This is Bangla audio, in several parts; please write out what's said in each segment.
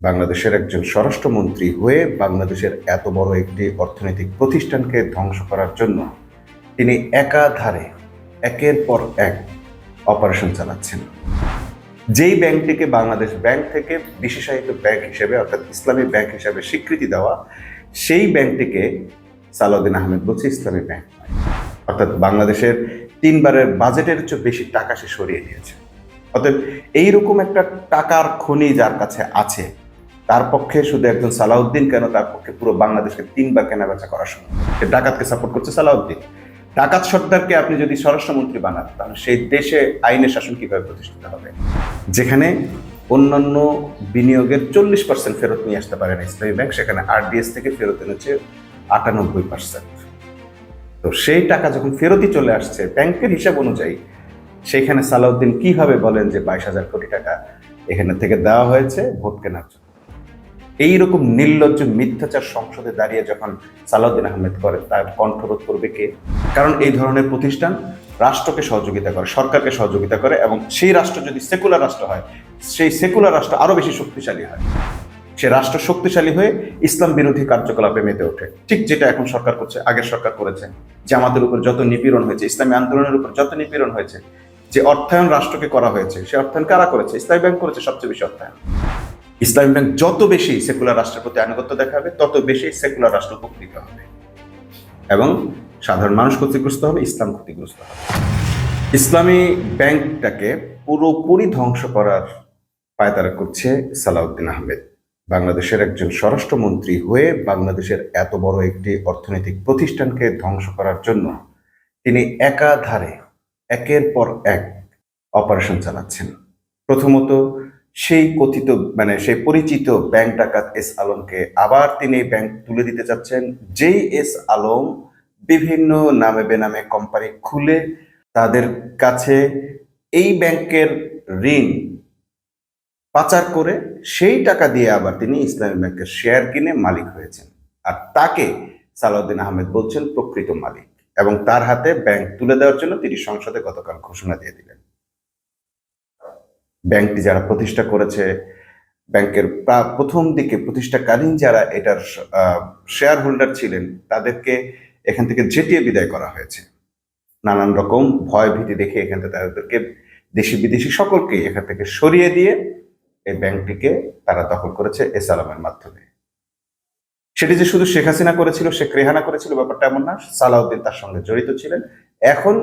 বাংলাদেশের একজন স্বরাষ্ট্রমন্ত্রী হয়ে বাংলাদেশের এত বড় একটি অর্থনৈতিক প্রতিষ্ঠানকে ধ্বংস করার জন্য তিনি একাধারে একের পর এক অপারেশন চালাচ্ছেন। যেই ব্যাংকটিকে বাংলাদেশ ব্যাংক থেকে বিশেষায়িত ব্যাংক হিসেবে অর্থাৎ ইসলামী ব্যাংক হিসেবে স্বীকৃতি দেওয়া, সেই ব্যাংকটিকে সালাউদ্দিন আহমেদ বলছে ইসলামী ব্যাংক নয়। অর্থাৎ বাংলাদেশের 3বারের বাজেটের চেয়ে বেশি টাকা সে সরিয়ে দিয়েছে। অর্থাৎ এইরকম একটা টাকার খনি যার কাছে আছে, তার পক্ষে শুধু একজন সালাউদ্দিন কেন, তার পক্ষে পুরো বাংলাদেশকে 3বার কেনাবেচা করা সম্ভব। সে ডাকাতকে সাপোর্ট করছে সালাউদ্দিন। ডাকাত সর্দারকে আপনি যদি স্বরাষ্ট্রমন্ত্রী বানান, তাহলে সেই দেশে আইনের শাসন কিভাবে প্রতিষ্ঠিত হবে? যেখানে অন্যান্য বিনিয়োগের 40% ফেরত নিয়ে আসতে পারে না ইসলামী ব্যাংক, সেখানে আরডিএস থেকে ফেরত এনেছে 98%। তো সেই টাকা যখন ফেরতই চলে আসছে ব্যাংকের হিসাব অনুযায়ী, সেখানে সালাউদ্দিন কিভাবে বলেন যে 22,000 কোটি টাকা এখানে থেকে দেওয়া হয়েছে ভোট কেনার জন্য? এইরকম নির্লজ্জ মিথ্যাচার সংসদে দাঁড়িয়ে যখন সালাউদ্দিন আহমেদ করে, তার কণ্ঠরোধ করবে কে? কারণ এই ধরনের প্রতিষ্ঠান রাষ্ট্রকে সহযোগিতা করে, সরকারকে সহযোগিতা করে, এবং সেই রাষ্ট্র যদি সেকুলার রাষ্ট্র হয়, সেই সেকুলার রাষ্ট্র আরো বেশি শক্তিশালী হয়। সে রাষ্ট্র শক্তিশালী হয়ে ইসলাম বিরোধী কার্যকলাপে মেতে ওঠে, ঠিক যেটা এখন সরকার করছে, আগের সরকার করেছে। জামাতের উপর যত নিপীড়ন হয়েছে, ইসলামী আন্দোলনের উপর যত নিপীড়ন হয়েছে, যে অর্থায়ন রাষ্ট্রকে করা হয়েছে, সে অর্থায়ন কারা করেছে? ইসলামী ব্যাংক করেছে সবচেয়ে বেশি অর্থায়ন। ইসলামী ব্যাংক যত বেশি সেকুলার রাষ্ট্রের প্রতি আনুগত্য দেখাবে, তত বেশি সেকুলার রাষ্ট্র উপকৃত হবে এবং সাধারণ মানুষ ক্ষতিগ্রস্ত হবে, ইসলাম ক্ষতিগ্রস্ত হবে। ইসলামী ব্যাংকটাকে পুরোপুরি ধ্বংস করার পায়তারা করছে সালাউদ্দিন আহমেদ। বাংলাদেশের একজন স্বরাষ্ট্রমন্ত্রী হয়ে বাংলাদেশের এত বড় একটি অর্থনৈতিক প্রতিষ্ঠানকে ধ্বংস করার জন্য তিনি একাধারে একের পর এক অপারেশন চালাচ্ছেন। প্রথমত সেই কথিত সেই পরিচিত ব্যাংক ডাকাত এস আলমকে আবার তিনি ব্যাংক তুলে দিতে চাচ্ছেন, যেই এস আলম বিভিন্ন নামে বেনামে কোম্পানি খুলে তাদের কাছে এই ব্যাংকের ঋণ পাচার করে সেই টাকা দিয়ে আবার তিনি ইসলামী ব্যাংকের শেয়ার কিনে মালিক হয়েছেন। আর তাকে সালাউদ্দিন আহমেদ বলছেন প্রকৃত মালিক, এবং তার হাতে ব্যাংক তুলে দেওয়ার জন্য তিনি সংসদে গতকাল ঘোষণা দিয়ে দিলেন। ব্যাংকটি যারা প্রতিষ্ঠা করেছে, ব্যাংকের প্রথম দিকে প্রতিষ্ঠাকালীন যারা এটার শেয়ার হোল্ডার ছিলেন, তাদেরকে এখান থেকে ঝেঁটিয়ে বিদায় করা হয়েছে। নানান রকম ভয় ভীতি দেখে এখান থেকে তাদেরকে, দেশি বিদেশি সকলকে এখান থেকে সরিয়ে দিয়ে এই ব্যাংকটিকে তারা দখল করেছে এস আলমের মাধ্যমে। সেটি যে শুধু শেখ হাসিনা করেছিল, শেখ রেহানা করেছিল, ব্যাপারটা এমন না। সালাউদ্দিন তার সঙ্গে জড়িত ছিলেন। এখন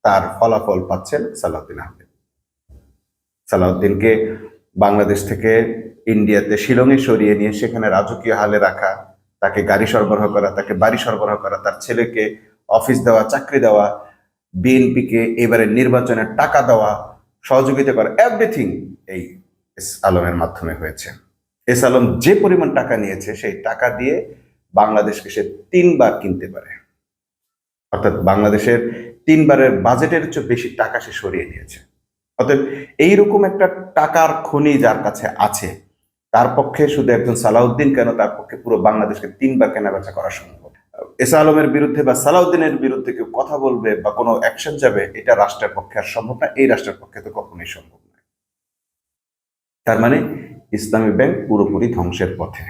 তার ফলাফল পাচ্ছেন সালাউদ্দিন আহমেদ। সালাউদ্দিনকে বাংলাদেশ থেকে ইন্ডিয়াতে শিলংয়ে সরিয়ে নিয়ে সেখানে রাজকীয় হালে রাখা, তাকে গাড়ি সরবরাহ করা, তাকে বাড়ি সরবরাহ করা, তার ছেলেকে অফিস দেওয়া, চাকরি দেওয়া, বিএনপিকে এবারে নির্বাচনের টাকা দেওয়া, সহযোগিতা করা, এভরিথিং এই এস আলমের মাধ্যমে হয়েছে। এস আলম যে পরিমাণ টাকা নিয়েছে, সেই টাকা দিয়ে বাংলাদেশকে সে 3বার কিনতে পারে। অর্থাৎ বাংলাদেশের 3বারের বাজেটের চেয়ে বেশি টাকা সে সরিয়ে নিয়েছে। অতএব এইরকম একটা টাকার খনি যার কাছে আছে, তার পক্ষে শুধু একজন সালাউদ্দিন কেন, তার পক্ষে পুরো বাংলাদেশকে 3বার কেনাবেচা করা সম্ভব। এস আলমের বিরুদ্ধে বা সালাউদ্দিনের বিরুদ্ধে কেউ কথা বলবে বা কোনো অ্যাকশন যাবে, এটা রাষ্ট্রের পক্ষে আর সম্ভব না। এই রাষ্ট্রের পক্ষে তো কখনোই সম্ভব নয়। তার মানে ইসলামী ব্যাংক পুরোপুরি ধ্বংসের পথে।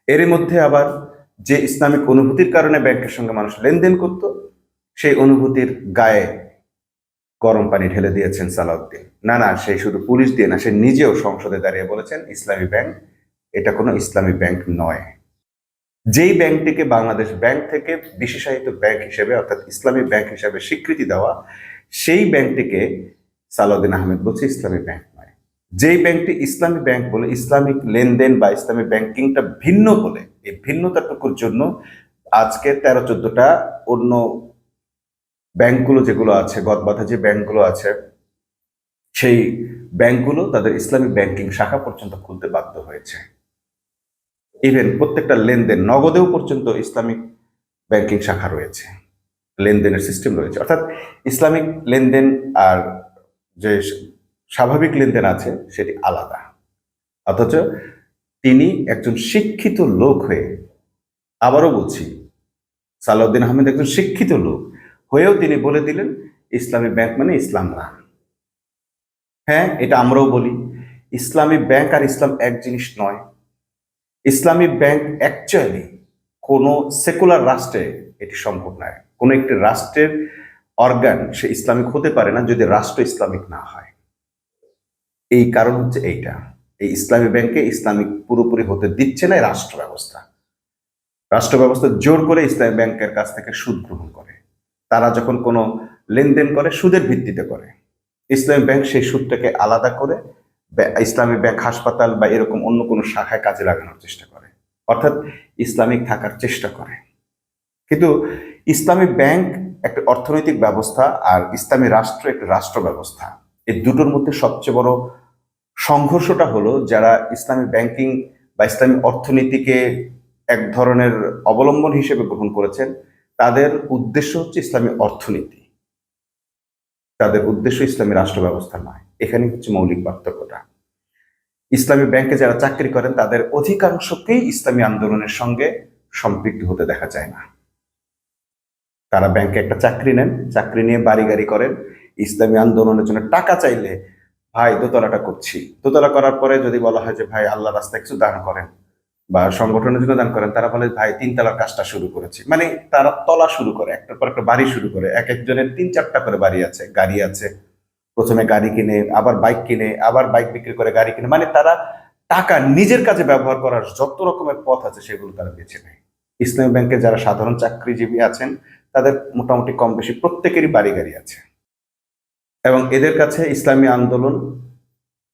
এরই মধ্যে আবার যে ইসলামিক অনুভূতির কারণে ব্যাংকের সঙ্গে মানুষ লেনদেন করত, সেই অনুভূতির গায়ে গরম পানি ঢেলে দিয়েছেন সালাউদ্দিন। না, সেই শুধু পুলিশ দিয়ে না, সে নিজেও সংসদে দাঁড়িয়ে বলেছেন ইসলামী ব্যাংক এটা কোনো ইসলামী ব্যাংক নয়। যেই ব্যাংকটিকে বাংলাদেশ ব্যাংক থেকে বিশেষায়িত ব্যাংক হিসেবে অর্থাৎ ইসলামী ব্যাংক হিসেবে স্বীকৃতি দেওয়া, সেই ব্যাংকটিকে সালাউদ্দিন আহমেদ বলছে ইসলামী ব্যাংক নয়। যেই ব্যাংকটি ইসলামী ব্যাংক বলে, ইসলামিক লেনদেন বা ইসলামী ব্যাংকিংটা ভিন্ন বলে, এই ভিন্নতাটুকুর জন্য আজকে 13-14টা অন্য ব্যাংকগুলো যেগুলো আছে, গদবাধা যে ব্যাংকগুলো আছে, সেই ব্যাংকগুলো তাদের ইসলামিক ব্যাংকিং শাখা পর্যন্ত খুলতে বাধ্য হয়েছে। ইভেন প্রত্যেকটা লেনদেন নগদেও পর্যন্ত ইসলামিক ব্যাংকিং শাখা রয়েছে, লেনদেনের সিস্টেম রয়েছে। অর্থাৎ ইসলামিক লেনদেন আর যে স্বাভাবিক লেনদেন আছে সেটি আলাদা। অথচ তিনি একজন শিক্ষিত লোক হয়ে, আবারও বলছি, সালাউদ্দিন আহমেদ একজন শিক্ষিত লোক হয়েও তিনি বলে দিলেন ইসলামী ব্যাংক মানে ইসলাম না। হ্যাঁ, এটা আমরাও বলি, ইসলামী ব্যাংক আর ইসলাম এক জিনিস নয়। ইসলামী ব্যাংক অ্যাকচুয়ালি কোনো সেকুলার রাষ্ট্রে এটি সম্ভব নয়। কোনো একটি রাষ্ট্রের অর্গান সে ইসলামিক হতে পারে না যদি রাষ্ট্র ইসলামিক না হয়। এই কারণ হচ্ছে এইটা, এই ইসলামী ব্যাংকে ইসলামিক পুরোপুরি হতে দিচ্ছে না রাষ্ট্র ব্যবস্থা। রাষ্ট্র ব্যবস্থা জোর করে ইসলামী ব্যাংকের কাছ থেকে সুদ গ্রহণ করে। তারা যখন কোনো লেনদেন করে সুদের ভিত্তিতে করে, ইসলামী ব্যাংক সেই সুদটাকে আলাদা করে ইসলামী ব্যাংক হাসপাতাল বা এরকম অন্য কোনো শাখায় কাজে লাগানোর চেষ্টা করে, অর্থাৎ ইসলামিক থাকার চেষ্টা করে। কিন্তু ইসলামী ব্যাংক একটা অর্থনৈতিক ব্যবস্থা আর ইসলামী রাষ্ট্র একটা রাষ্ট্র ব্যবস্থা। এই দুটোর মধ্যে সবচেয়ে বড় সংঘর্ষটা হলো যারা ইসলামী ব্যাংকিং বা ইসলামী অর্থনীতিকে এক ধরনের অবলম্বন হিসেবে গ্রহণ করেছেন, তাদের উদ্দেশ্য হচ্ছে ইসলামী অর্থনীতি, তাদের উদ্দেশ্য ইসলামী রাষ্ট্র ব্যবস্থা নয়। এখানে হচ্ছে মৌলিক পার্থক্যটা। ইসলামী ব্যাংকে যারা চাকরি করেন তাদের অধিকাংশকেই ইসলামী আন্দোলনের সঙ্গে সম্পৃক্ত হতে দেখা যায় না। তারা ব্যাংকে একটা চাকরি নেন, চাকরি নিয়ে বাড়ি গাড়ি করেন, ইসলামী আন্দোলনের জন্য টাকা চাইলে ভাই দোতলাটা করছি, দোতলা করার পরে যদি বলা হয় যে ভাই আল্লাহ রাস্তায় কিছু দান করেন বা সংগঠনের জন্য দান করেন, তারা বলে ভাই 3 তলার কাজটা শুরু করেছি। মানে তারা তলা শুরু করে, একটার পর একটা বাড়ি শুরু করে। এক একজনের 3-4টা করে বাড়ি আছে, গাড়ি আছে। প্রথমে গাড়ি কিনে, আবার বাইক কিনে, আবার বাইক বিক্রি করে গাড়ি কিনে। মানে তারা টাকা নিজের কাজে ব্যবহার করার যত রকমের পথ আছে সেগুলো তারা বেছে নেয়। ইসলামী ব্যাংকে যারা সাধারণ চাকরিজীবী আছেন তাদের মোটামুটি কম বেশি প্রত্যেকেরই বাড়ি গাড়ি আছে, এবং এদের কাছে ইসলামী আন্দোলন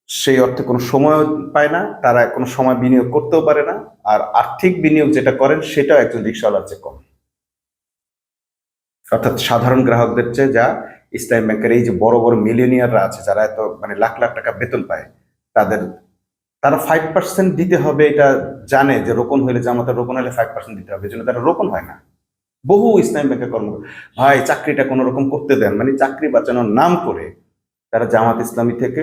সেই অর্থে কোনো সময় পায় না, তারা কোনো সময় বিনিয়োগ করতেও পারে না, আর আর্থিক বিনিয়োগ যেটা করেন সেটাও একজন রিক্সাওয়ালার চেয়ে কম। অর্থাৎ সাধারণ গ্রাহকদের চেয়ে যা ইসলামী ব্যাংকের এই যে বড় বড় মিলিয়নিয়াররা আছে যারা এত মানে লাখ লাখ টাকা বেতন পায়, তারা 5% দিতে হবে এটা জানে, যে রোপণ হলে জামাতের রোপণ হলে 5% দিতে হবে, এই জন্য তারা রোপণ হয় না। বহু ইসলামী ব্যাংকের ভাই চাকরিটা কোনো রকম করতে দেন, মানে চাকরি বাঁচানোর নাম করে তারা জামাত ইসলামী থেকে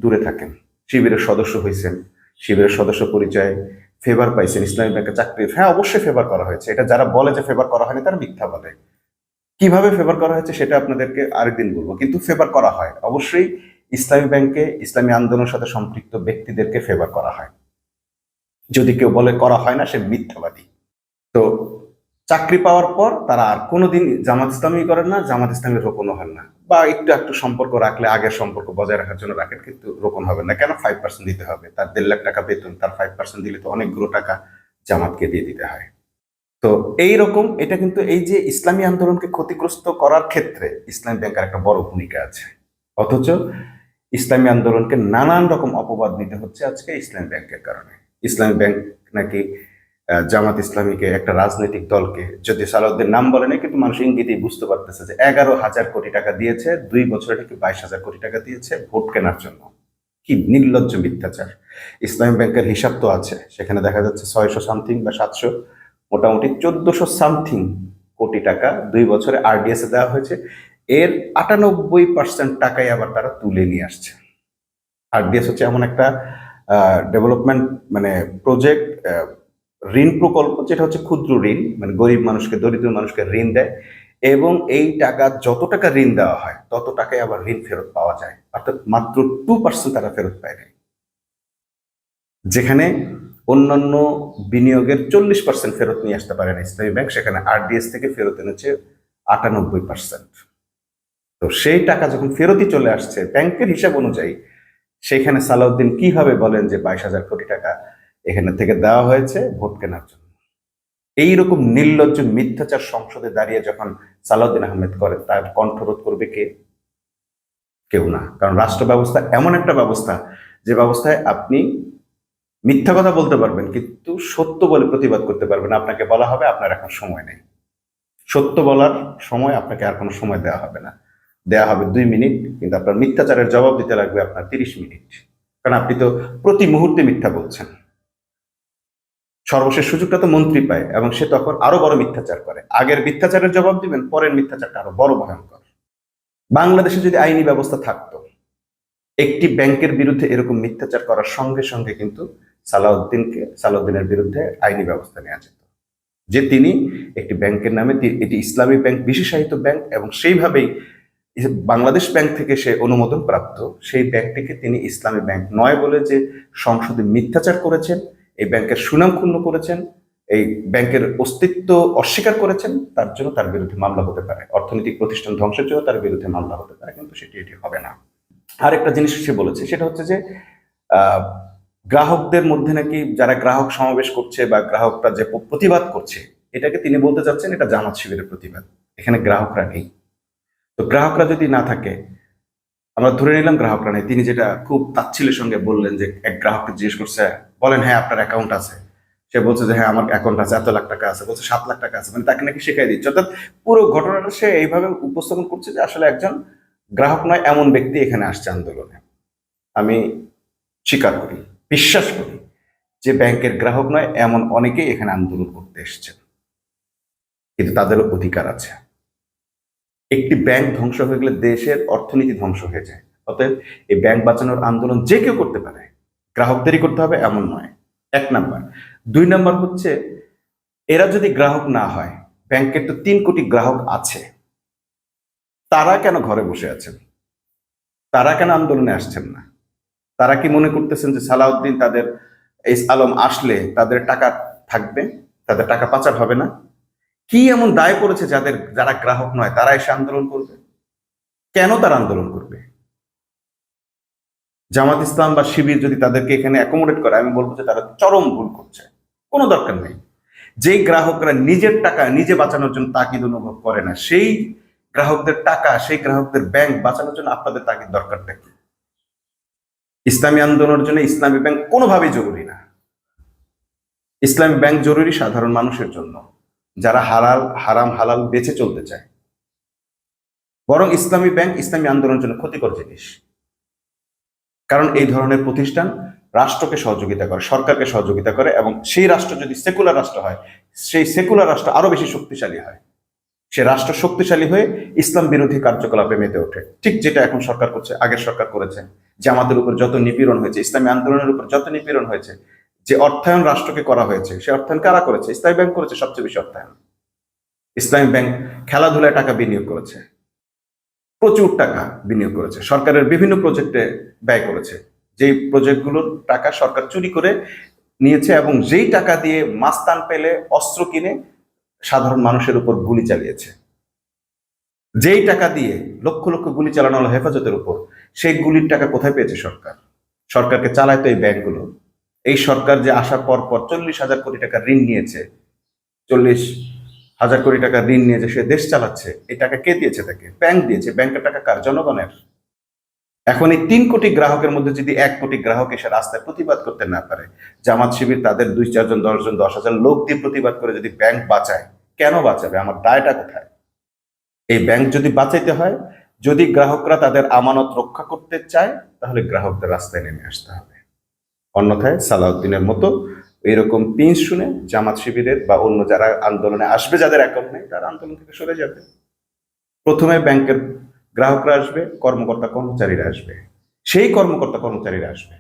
দূরে থাকেন। শিবিরের সদস্য হয়েছেন, শিবিরের সদস্য পরিচয় ফেভার পাইছেন, ইসলামী ব্যাংকের চাকরি, হ্যাঁ অবশ্যই ফেভার করা হয়েছে। এটা যারা বলে যে ফেভার করা হয়নি তারা মিথ্যা বলে। কিভাবে ফেভার করা হয়েছে সেটা আপনাদেরকে আরেকদিন বলবো, কিন্তু ফেভার করা হয় অবশ্যই। ইসলামী ব্যাংকে ইসলামী আন্দোলনের সাথে সম্পৃক্ত ব্যক্তিদেরকে ফেভার করা হয়। যদি কেউ বলে করা হয় না সে মিথ্যাবাদী। তো চাকরি পাওয়ার পর তারা আর কোনোদিন জামাত ইসলামী করেন না, জামাত ইসলামের রোপণও হন না, বা একটু একটু সম্পর্ক রাখলে আগের সম্পর্ক বজায় রাখার জন্য রাখেন, কিন্তু রোপণ হবে না। কেন? 5% দিতে হবে। তার 1.5 লাখ টাকা বেতন, তার 5% দিলে তো অনেকগুলো টাকা জামাতকে দিয়ে দিতে হয়। তো এইরকম এটা কিন্তু এই যে ইসলামী আন্দোলনকে ক্ষতিগ্রস্ত করার ক্ষেত্রে ইসলামী ব্যাংকের একটা বড় ভূমিকা আছে, অথচ ইসলামী আন্দোলনকে নানান রকম অপবাদ নিতে হচ্ছে আজকে ইসলামী ব্যাংকের কারণে। ইসলামী ব্যাংক নাকি জামাত ইসলামীকে একটা রাজনৈতিক দলকে, যদি সালাউদ্দিন নাম বলে না কিন্তু মানুষ ইঙ্গিতেই বুঝতে পারতেছে যে 11,000 কোটি টাকা দিয়েছে, 2 বছরে নাকি 22,000 কোটি টাকা দিয়েছে ভোট কেনার জন্য। কি নির্লজ্জ মিথ্যাচার! ইসলামী ব্যাংকের হিসাব তো আছে, সেখানে দেখা যাচ্ছে 600 সামথিং বা 700, মোটামুটি 1400 সামথিং কোটি টাকা 2 বছরে আরডিএস এ দেওয়া হয়েছে। এর 98% টাকাই আবার তারা তুলে নিয়ে আসছে। আরডিএস হচ্ছে এমন একটা ডেভেলপমেন্ট মানে প্রজেক্ট, ঋণ প্রকল্প, যেটা হচ্ছে ক্ষুদ্র ঋণ, মানে গরিব মানুষকে, দরিদ্র মানুষকে ঋণ দেয়, এবং এই টাকা যত টাকা ঋণ দেওয়া হয় তত টাকায় আবার ঋণ ফেরত পাওয়া যায়, অর্থাৎ মাত্র 2% তারা ফেরত পায় না। যেখানে অন্যান্য বিনিয়োগের 40% ফেরত নিয়ে আসতে পারে না ইসলামী ব্যাংক, সেখানে আরডিএস থেকে ফেরত এনেছে 98%। তো সেই টাকা যখন ফেরতই চলে আসছে ব্যাংকের হিসাব অনুযায়ী, সেখানে সালাউদ্দিন কিভাবে বলেন যে 22,000 কোটি টাকা এখানে থেকে দেওয়া হয়েছে ভোট কেনার জন্য? এইরকম নির্লজ্জ মিথ্যাচার সংসদে দাঁড়িয়ে যখন সালাউদ্দিন আহমেদ করে, তার কণ্ঠরোধ করবে কে? কেউ না। কারণ রাষ্ট্র ব্যবস্থা এমন একটা ব্যবস্থা যে ব্যবস্থায় আপনি মিথ্যা কথা বলতে পারবেন কিন্তু সত্য বলে প্রতিবাদ করতে পারবেন। আপনাকে বলা হবে আপনার এখন সময় নেই, সত্য বলার সময় আপনাকে আর কোনো সময় দেওয়া হবে না, দেওয়া হবে 2 মিনিট, কিন্তু আপনার মিথ্যাচারের জবাব দিতে লাগবে আপনার 30 মিনিট। কারণ আপনি তো প্রতি মুহূর্তে মিথ্যা বলছেন। সর্বশেষ সুযোগটা তো মন্ত্রী পায়, এবং সে তখন আরো বড় মিথ্যাচার করে। আগের মিথ্যাচারের জবাব দিবেন, পরের মিথ্যাচারটা আরো বড় ভয়ঙ্কর। বাংলাদেশে যদি আইনি ব্যবস্থা থাকতো, একটি ব্যাংকের বিরুদ্ধে এরকম মিথ্যাচার করার সঙ্গে সঙ্গে কিন্তু সালাউদ্দিনের বিরুদ্ধে আইনি ব্যবস্থা নেওয়া যেত, যে তিনি একটি ব্যাংকের নামে, এটি ইসলামী ব্যাংক, বিশেষায়িত ব্যাংক, এবং সেইভাবেই বাংলাদেশ ব্যাংক থেকে সে অনুমোদন প্রাপ্ত, সেই ব্যাংকটিকে তিনি ইসলামী ব্যাংক নয় বলে যে সংসদে মিথ্যাচার করেছেন, এই ব্যাংকের সুনাম ক্ষুণ্ণ করেছেন, এই ব্যাংকের অস্তিত্ব অস্বীকার করেছেন, তার জন্য তার বিরুদ্ধে মামলা হতে পারে, অর্থনৈতিক প্রতিষ্ঠান ধ্বংসের জন্য তার বিরুদ্ধে মামলা হতে পারে, কিন্তু এটি হবে না। আর একটা জিনিস সে বলেছে, সেটা হচ্ছে যে আহ, গ্রাহকদের মধ্যে নাকি যারা গ্রাহক সমাবেশ করছে বা গ্রাহকরা যে প্রতিবাদ করছে, এটাকে তিনি বলতে চাচ্ছেন এটা জামাত শিবিরের প্রতিবাদ, এখানে গ্রাহকরা নেই। তো গ্রাহকরা যদি না থাকে, আমরা ধরে নিলাম গ্রাহকরা নেই, তিনি যেটা খুব তাচ্ছিল্যের সঙ্গে বললেন যে এক গ্রাহককে জিজ্ঞেস করছে, বলেন হ্যাঁ আপনার অ্যাকাউন্ট আছে, সে বলছে যে হ্যাঁ আমার অ্যাকাউন্ট আছে, এত লাখ টাকা আছে, বলছে 7 লাখ টাকা আছে, মানে তাকে নাকি শেখাই দিচ্ছে। অর্থাৎ পুরো ঘটনাটা সে এইভাবে উপস্থাপন করছে যে আসলে একজন গ্রাহক নয় এমন ব্যক্তি এখানে আসছে আন্দোলনে। আমি স্বীকার করি, বিশ্বাস করি যে ব্যাংকের গ্রাহক নয় এমন অনেকেই এখানে আন্দোলন করতে এসেছেন, কিন্তু তাদের অধিকার আছে। একটি ব্যাংক ধ্বংস হয়ে গেলে দেশের অর্থনীতি ধ্বংস হয়ে যায়। অতএব এই ব্যাংক বাঁচানোর আন্দোলন যে কেউ করতে পারে, গ্রাহকদেরই করতে হবে এমন নয়, 1 নাম্বার। 2 নাম্বার হচ্ছে, এরা যদি গ্রাহক না হয়, ব্যাংকের তো 3 কোটি গ্রাহক আছে, তারা কেন ঘরে বসে আছেন? তারা কেন আন্দোলনে আসছেন না? তারা কি মনে করতেছেন যে সালাউদ্দিন তাদের এই আলম আসলে তাদের টাকা থাকবে, তাদের টাকা পাচার হবে না? কি এমন দায় পড়েছে যারা গ্রাহক নয় তারা এসে আন্দোলন করবে? কেন তারা আন্দোলন করবে? জামাত ইসলাম বা শিবির যদি তাদেরকে এখানে অ্যাকোমোডেট করে, আমি বলবো যে তারা চরম ভুল করছে। কোনো দরকার নেই। যেই গ্রাহকরা নিজের টাকা নিজে বাঁচানোর জন্য তাগিদ অনুভব করে না, সেই গ্রাহকদের টাকা, সেই গ্রাহকদের ব্যাংক বাঁচানোর জন্য আপনাদের তাগিদ দরকারটা কি? ইসলামী আন্দোলনের জন্য ইসলামী ব্যাংক কোনোভাবেই জরুরি না। ইসলামী ব্যাংক জরুরি সাধারণ মানুষের জন্য, যারা হারাম হালাল বেঁচে চলতে চায়। বরং ইসলামী ব্যাংক ইসলামী আন্দোলনের জন্য ক্ষতিকর জিনিস। কারণ এই ধরনের প্রতিষ্ঠান রাষ্ট্রকে সহযোগিতা করে, সরকারকে সহযোগিতা করে, এবং সেই রাষ্ট্র যদি সেকুলার রাষ্ট্র হয়, সেই সেকুলার রাষ্ট্র আরো বেশি শক্তিশালী হয়। সে রাষ্ট্র শক্তিশালী হয়ে ইসলাম বিরোধী কার্যকলাপে মেতে ওঠে, ঠিক যেটা এখন সরকার করছে, আগের সরকার করেছে। জামাতের উপর যত নিপীড়ন হয়েছে, ইসলামী আন্দোলনের উপর যত নিপীড়ন হয়েছে, যে অর্থায়ন রাষ্ট্রকে করা হয়েছে, সে অর্থায়ন কারা করেছে? ইসলামী ব্যাংক করেছে সবচেয়ে বেশি অর্থায়ন। ইসলামী ব্যাংক খেলাধুলায় টাকা বিনিয়োগ করেছে, প্রচুর টাকা বিনিয়োগ করেছে, সরকারের বিভিন্ন প্রজেক্টে ব্যয় করেছে, যেই প্রজেক্টগুলোর টাকা সরকার চুরি করে নিয়েছে, এবং যেই টাকা দিয়ে মাস্তান পেলে অস্ত্র কিনে সাধারণ মানুষের উপর গুলি চালিয়েছে, যেই টাকা দিয়ে লক্ষ লক্ষ গুলি চালানো হলো হেফাজতের উপর, সেই গুলির টাকা কোথায় পেয়েছে সরকার? সরকারকে চালায় তো এই ব্যাংকগুলো। এই সরকার যে আসার পর 40,000 কোটি টাকা ঋণ নিয়েছে, 40,000 কোটি টাকা ঋণ নিয়ে যে সে দেশ চালাচ্ছে, এই টাকা কে দিয়েছে? তাকে ব্যাংক দিয়েছে। ব্যাংকের টাকা কার? জনগণের। এখন এই 3 কোটি গ্রাহকের মধ্যে যদি 1 কোটি গ্রাহক এসে রাস্তায় প্রতিবাদ করতে না পারে, জামাত শিবির তাদের 2-4 জন 10 জন 10,000 লোক দিয়ে প্রতিবাদ করে যদি ব্যাংক বাঁচায়, কেন বাঁচাবে? আমার দায়টা কোথায়? এই ব্যাংক যদি বাঁচাইতে হয়, যদি গ্রাহকরা তাদের আমানত রক্ষা করতে চায়, তাহলে গ্রাহকদের রাস্তায় নেমে আসতে হবে। অন্যথায় সালাউদ্দিনের মতো এরকম পিঞ্চ শুনে জামাত শিবিরের বা অন্য যারা আন্দোলনে আসবে, যাদের অ্যাকাউন্ট নেই, তারা আন্দোলন থেকে সরে যাবে। প্রথমে ব্যাংকের গ্রাহকরা আসবে, কর্মকর্তা কর্মচারীরা আসবে, সেই কর্মকর্তা কর্মচারীরা আসবে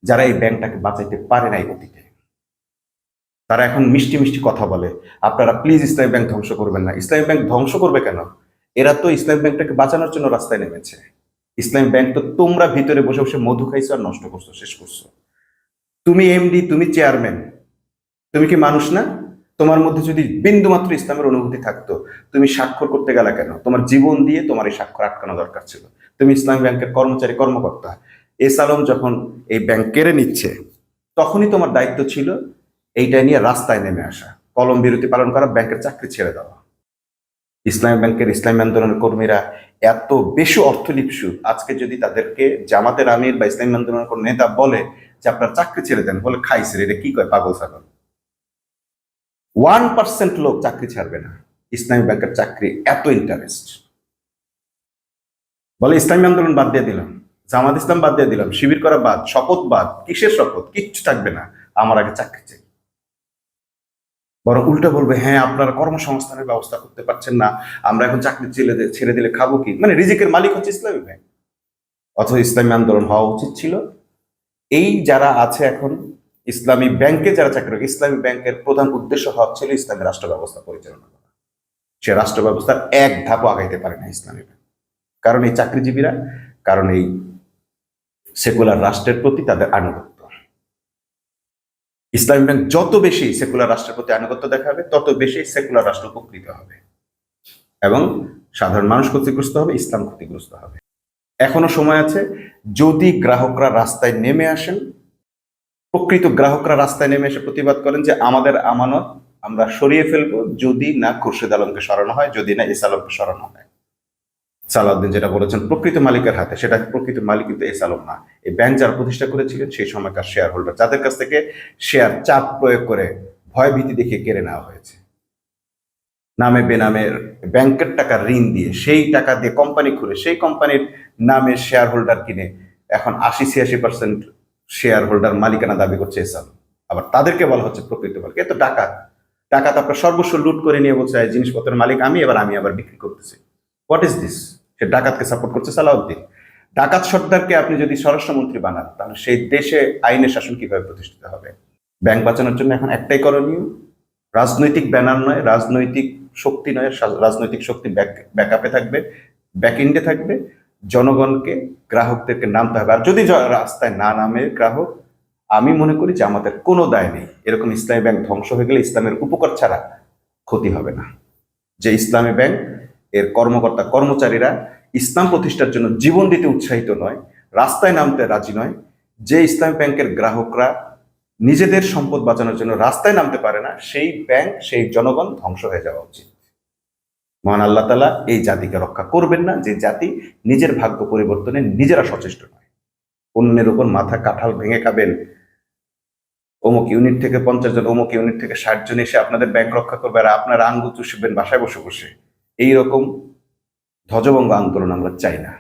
যারা এই ব্যাংকটাকে বাঁচাইতে পারে নাই অতীতে। তারা এখন মিষ্টি মিষ্টি কথা বলে, আপনারা প্লিজ ইসলামী ব্যাংক ধ্বংস করবেন না। ইসলামী ব্যাংক ধ্বংস করবে কেন? এরা তো ইসলামী ব্যাংকটাকে বাঁচানোর জন্য রাস্তায় নেমেছে। ইসলামী ব্যাংক তো তোমরা ভিতরে বসে বসে মধু খাইছো আর নষ্ট করছো, শেষ করছো। তুমি এমডি, তুমি চেয়ারম্যান, তুমি কি মানুষ না? তোমার মধ্যে যদি বিন্দুমাত্র ইসলামের অনুভূতি থাকতো, তুমি স্বাক্ষর করতে গেলে কেন? তোমার জীবন দিয়ে তোমার এই স্বাক্ষর আটকানো দরকার ছিল। তুমি ইসলামী ব্যাংকের কর্মচারী, কর্মকর্তা। এস আলম যখন এই ব্যাংক কেড়ে নিচ্ছে, তখনই তোমার দায়িত্ব ছিল এইটা নিয়ে রাস্তায় নেমে আসা, কলম বিরতি পালন করা, ব্যাংকের চাকরি ছেড়ে দেওয়া। ইসলামী ব্যাংকের ইসলামী আন্দোলনের কর্মীরা এত বেশি অর্থলিপ্সু, আজকে যদি তাদেরকে জামাতের আমির বা ইসলামী আন্দোলনের কোন নেতা বলে যে আপনার চাকরি ছেড়ে দেন, বলে খাইছে এটা কি কয়, পাগল ছাগল। 1% লোক চাকরি ছাড়বে না। ইসলামী ব্যাংকের চাকরি এত ইন্টারেস্ট। বলে ইসলামী আন্দোলন বাদ দিয়ে দিলাম, জামাত ইসলাম বাদ দিয়ে দিলাম, শিবির করা বাদ, শপথ বাদ। কিসের শপথ? কিচ্ছু থাকবে না, আমার আগে চাকরি চাই। বরং উল্টা বলবে হ্যাঁ আপনারা কর্মসংস্থানের ব্যবস্থা করতে পারছেন না, আমরা এখন চাকরি ছেড়ে দিলে খাবো কি? মানে রিজিকের মালিক হচ্ছে ইসলামী ব্যাংক। অথচ ইসলামী আন্দোলন হওয়া উচিত ছিল, এই যারা আছে এখন ইসলামী ব্যাংকে যারা চাকরি করে, ইসলামী ব্যাংকের প্রধান উদ্দেশ্য হওয়া ছিল ইসলামী রাষ্ট্র ব্যবস্থা পরিচালনা করা। সে রাষ্ট্র ব্যবস্থার এক ধাপও আগাইতে পারে না ইসলামী ব্যাংক। কারণ এই চাকরিজীবীরা, কারণ এই সেকুলার রাষ্ট্রের প্রতি তাদের আনুগত্য। ইসলামী ব্যাংক যত বেশি সেকুলার রাষ্ট্রের প্রতি আনুগত্য দেখাবে, তত বেশি সেকুলার রাষ্ট্র উপকৃত হবে এবং সাধারণ মানুষ ক্ষতিগ্রস্ত হবে, ইসলাম ক্ষতিগ্রস্ত হবে। এখনো সময় আছে। যদি গ্রাহকরা রাস্তায় নেমে আসেন, প্রকৃত গ্রাহকরা রাস্তায় নেমে এসে প্রতিবাদ করেন যে আমাদের আমানত আমরা সরিয়ে ফেলবো যদি না খুরশেদ আলমকে সরানো হয়, যদি না এস আলমকে সরানো হয়। সালাউদ্দিন যেটা বলেছেন প্রকৃত মালিকের হাতে, সেটা প্রকৃত মালিক কিন্তু এস আলম না। এই ব্যাংক যারা প্রতিষ্ঠা করেছিলেন সেই সময়কার শেয়ার হোল্ডার, যাদের কাছ থেকে শেয়ার চাপ প্রয়োগ করে ভয় ভীতি দেখিয়ে কেড়ে নেওয়া হয়েছে। নামে বেনামের ব্যাংকের টাকা ঋণ দিয়ে, সেই টাকা দিয়ে কোম্পানি খুলে সেই কোম্পানির নামে শেয়ার হোল্ডার কিনে এখন ৮০-৮৬% শেয়ার হোল্ডার মালিকানা দাবি করছে এস আলম। আবার তাদেরকে বলা হচ্ছে প্রকৃত মালিক। এ তো ডাকাত। ডাকাত আপনার সর্বস্ব লুট করে নিয়ে বলছে এই জিনিসপত্রের মালিক আমি আবার বিক্রি করতেছি। What is this? সে ডাকাতকে সাপোর্ট করছে সালাউদ্দিন। ডাকাত সর্দারকে আপনি যদি স্বরাষ্ট্রমন্ত্রী বানান, তাহলে সেই দেশে আইনের শাসন কিভাবে প্রতিষ্ঠিত হবে? ব্যাংক বাঁচানোর জন্য এখন একটাই করণীয়, রাজনৈতিক ব্যানার নয়, রাজনৈতিক শক্তি নয়, রাজনৈতিক শক্তি ব্যাকআপে থাকবে, ব্যাকএন্ডে থাকবে। জনগণকে, গ্রাহকদেরকে নামতে হবে। আর যদি রাস্তায় না নামে গ্রাহক, আমি মনে করি যে আমাদের কোনো দায় নেই। এরকম ইসলামী ব্যাংক ধ্বংস হয়ে গেলে ইসলামের উপকার ছাড়া ক্ষতি হবে না। যে ইসলামী ব্যাংক এর কর্মকর্তা কর্মচারীরা ইসলাম প্রতিষ্ঠার জন্য জীবন দিতে উৎসাহিত নয়, রাস্তায় নামতে রাজি নয়, যে ইসলামী ব্যাংকের গ্রাহকরা নিজেদের সম্পদ বাঁচানোর জন্য রাস্তায় নামতে পারে না, সেই ব্যাংক, সেই জনগণ ধ্বংস হয়ে যাওয়া উচিত। মহান আল্লাহ তাআলা এই জাতিকে রক্ষা করবেন না যে জাতি নিজের ভাগ্য পরিবর্তনে নিজেরা সচেষ্ট নয়। অন্যের উপর মাথা কাঁঠাল ভেঙে খাবেন, অমুক ইউনিট থেকে 50 জন, অমুক ইউনিট থেকে 60 জন এসে আপনাদের ব্যাংক রক্ষা করবে আর আপনারা আঙ্গুল চুষবেন বাসায় বসে বসে। এইরকম ধ্বজভঙ্গ আন্দোলন আমরা চাই না।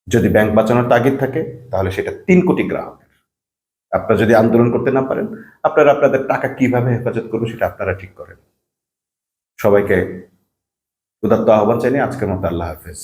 যদি ব্যাংক বাঁচানোর তাগিদ থাকে তাহলে সেটা 3 কোটি গ্রাহকের। আপনারা যদি আন্দোলন করতে না পারেন, আপনারা আপনাদের টাকা কিভাবে হেফাজত করবেন সেটা আপনারা ঠিক করেন। সবাইকে উদাত্ত আহ্বান জানিয়ে আজকের মতো আল্লাহ হাফেজ।